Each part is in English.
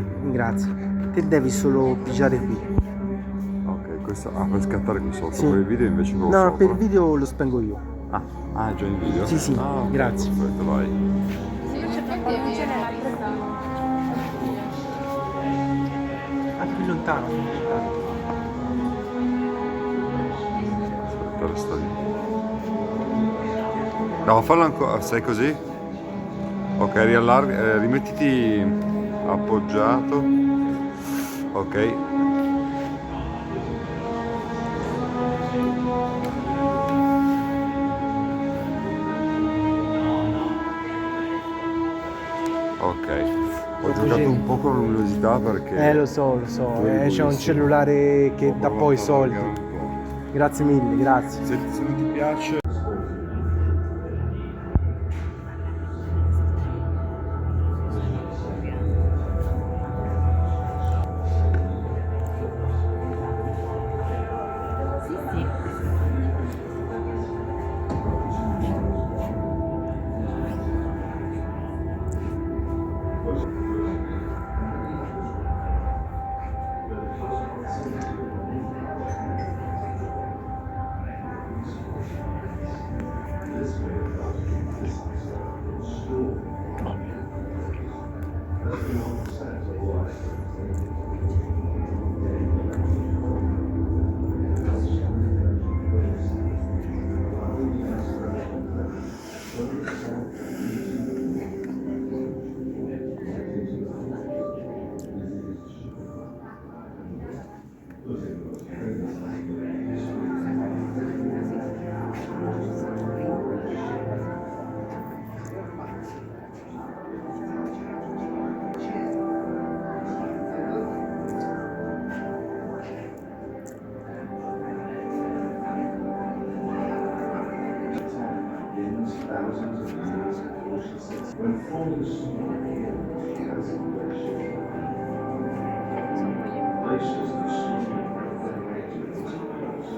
Grazie. Te devi solo pigiare qui. Ok, questo per scattare qui sotto, Sì. per il video invece quello No, sopra. per il video lo spengo io. Ah, è già in video? Sì, sì, Ok, grazie. perfetto, vai. Ah, più lontano. Aspetta, resta lì. No, fallo ancora, stai così? Ok, riallarga, rimettiti appoggiato. Ok. Ok. Ho giocato un po' con luminosità perché... Lo so, tu eri c'è un bravissimo. cellulare che Ho dà provato poi ad soldi. allargare un po'. Grazie mille, grazie. Se non ti piace... Thousands of years before she sits when falling snow has glaciers that slowly break their way towards the coast.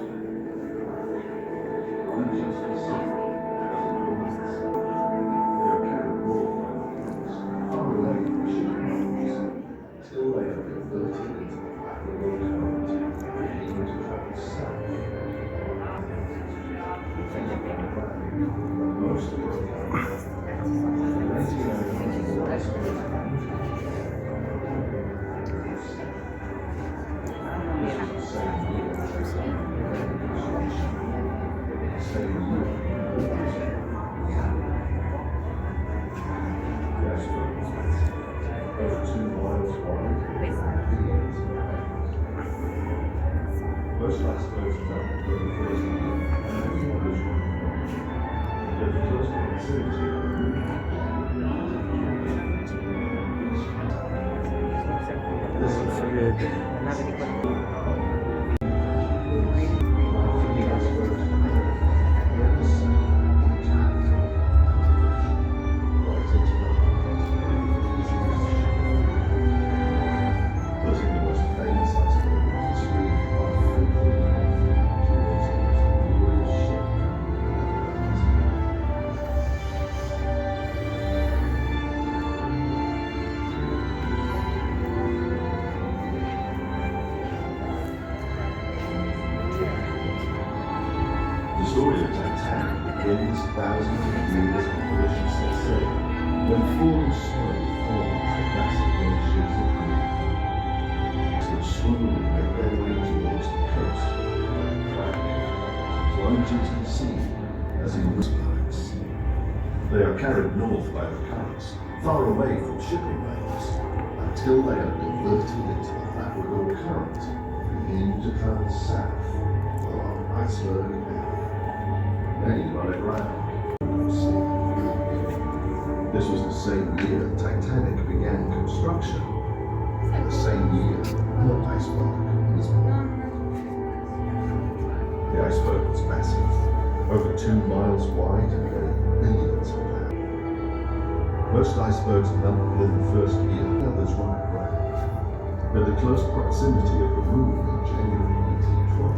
Regions Pacific as it north. They are carried north by the currents, far away from shipping lines, till they are converted into the Labrador current, beginning to travel south. Most of the over 2 miles wide. Most icebergs are not the first year, yet the close proximity of the moon. The story of Titanic begins thousands of years before the ship set sail, when falling snow forms the massive glaciers of Greenland, that slowly make their way towards the coast, plunge into the sea as in icebergs. They are carried north by the currents, far away from shipping lanes, until they are diverted into the Labrador current, beginning to travel south along iceberg and many run aground. This was the same year Titanic began construction, and the same year her iceberg was born. The iceberg was massive, over 2 miles wide and weighing billions of pounds. Most icebergs melt within the first year, others run aground. But the close proximity of the moon in January 1912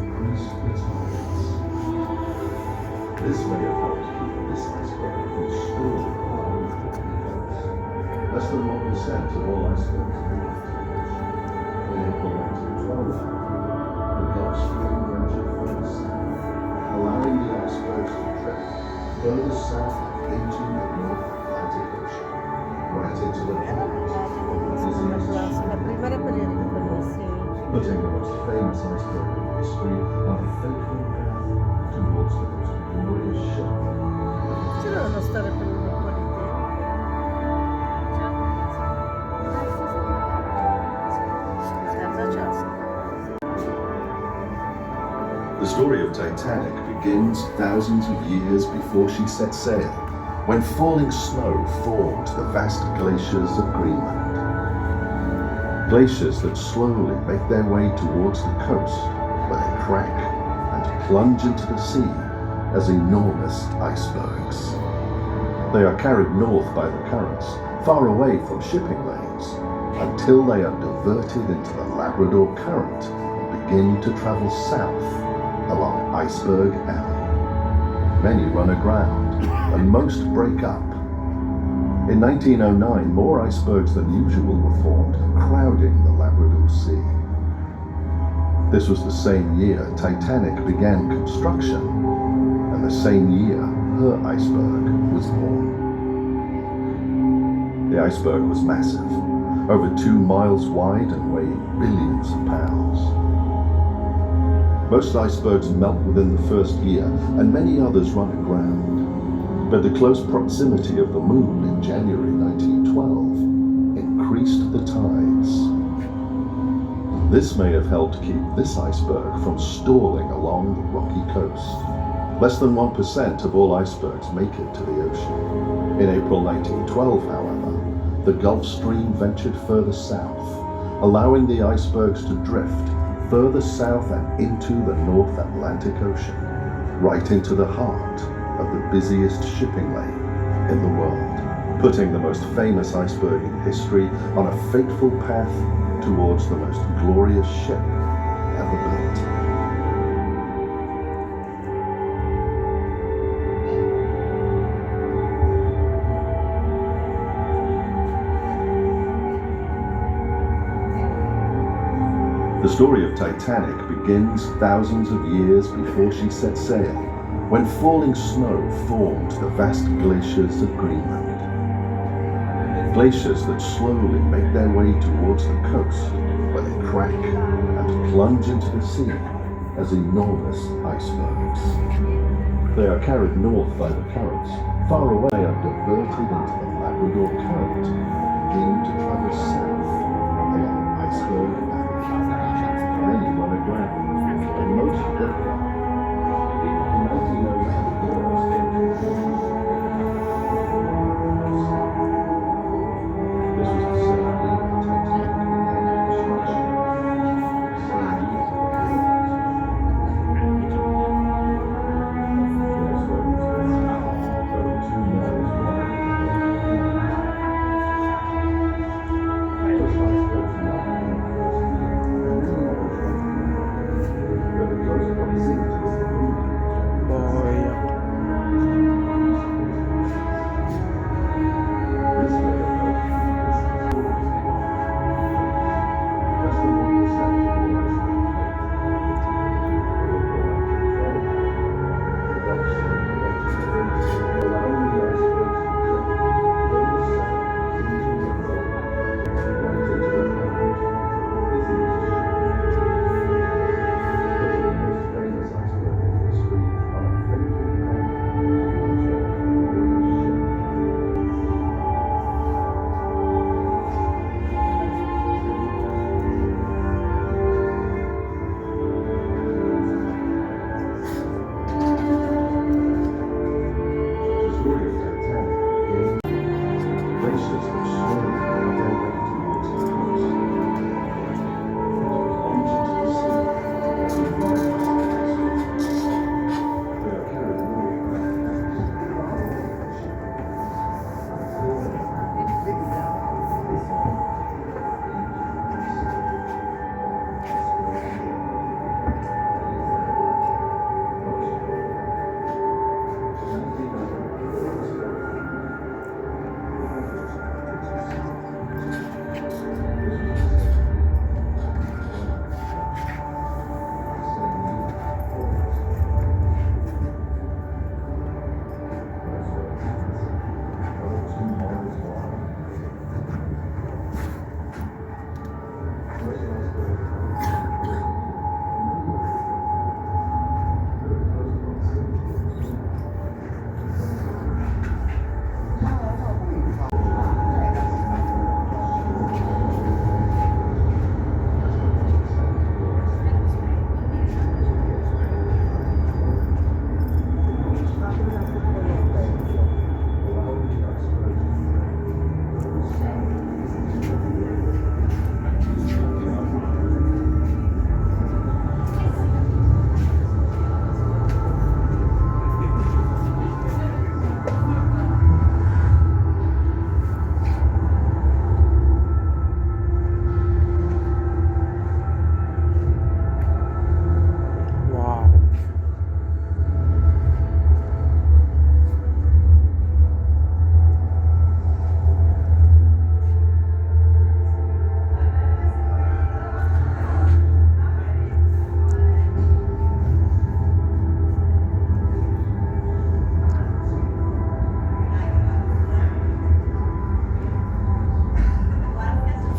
increased its heights. This may have helped keep this iceberg from destroying the whole of the coast. Less than 1% of all icebergs make it to the ocean. In April 1912, the Gulf Stream ventured further south, allowing the icebergs to drift further south into the North Atlantic Ocean, right into the heart of the busiest putting the most famous iceberg in history on a fateful path towards the most glorious ship. Ci devono stare per un po' di tempo. The story of Titanic begins thousands of years before she set sail, when falling snow formed the vast glaciers of Greenland. Glaciers that slowly make their way towards the coast, where they crack and plunge into the sea as enormous icebergs. They are carried north by the currents, far away from shipping lanes, until they are diverted into the Labrador Current and begin to travel south along Iceberg Alley. Many run aground, and most break up. In 1909, more icebergs than usual were formed, crowding the Labrador Sea. This was the same year Titanic began construction, and the same year her iceberg was born. The iceberg was massive, over 2 miles wide and weighing billions of pounds. Most icebergs melt within the first year, and many others run aground. But the close proximity of the moon in January 1912 increased the tides. This may have helped keep this iceberg from stalling along the rocky coast. Less than 1% of all icebergs make it to the ocean. In April 1912, however, the Gulf Stream ventured further south, allowing the icebergs to drift further south and into the North Atlantic Ocean, right into the heart of the busiest shipping lane in the world, putting the most famous iceberg in history on a fateful path towards the most glorious ship ever built. The story of Titanic begins thousands of years before she set sail, when falling snow formed the vast glaciers of Greenland. Glaciers that slowly make their way towards the coast, where they crack and plunge into the sea as enormous icebergs. They are carried north by the currents, far away and diverted into the Labrador Current, and begin to travel south along Iceberg Alley. Many run aground, and most break up. In 1909, this was the same year Titanic began construction. Same year. The iceberg was massive, over 2 miles wide.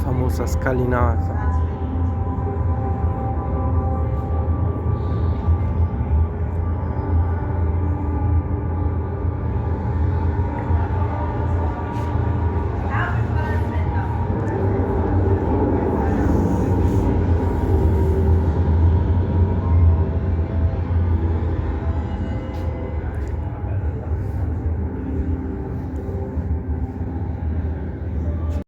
famosa scalinata.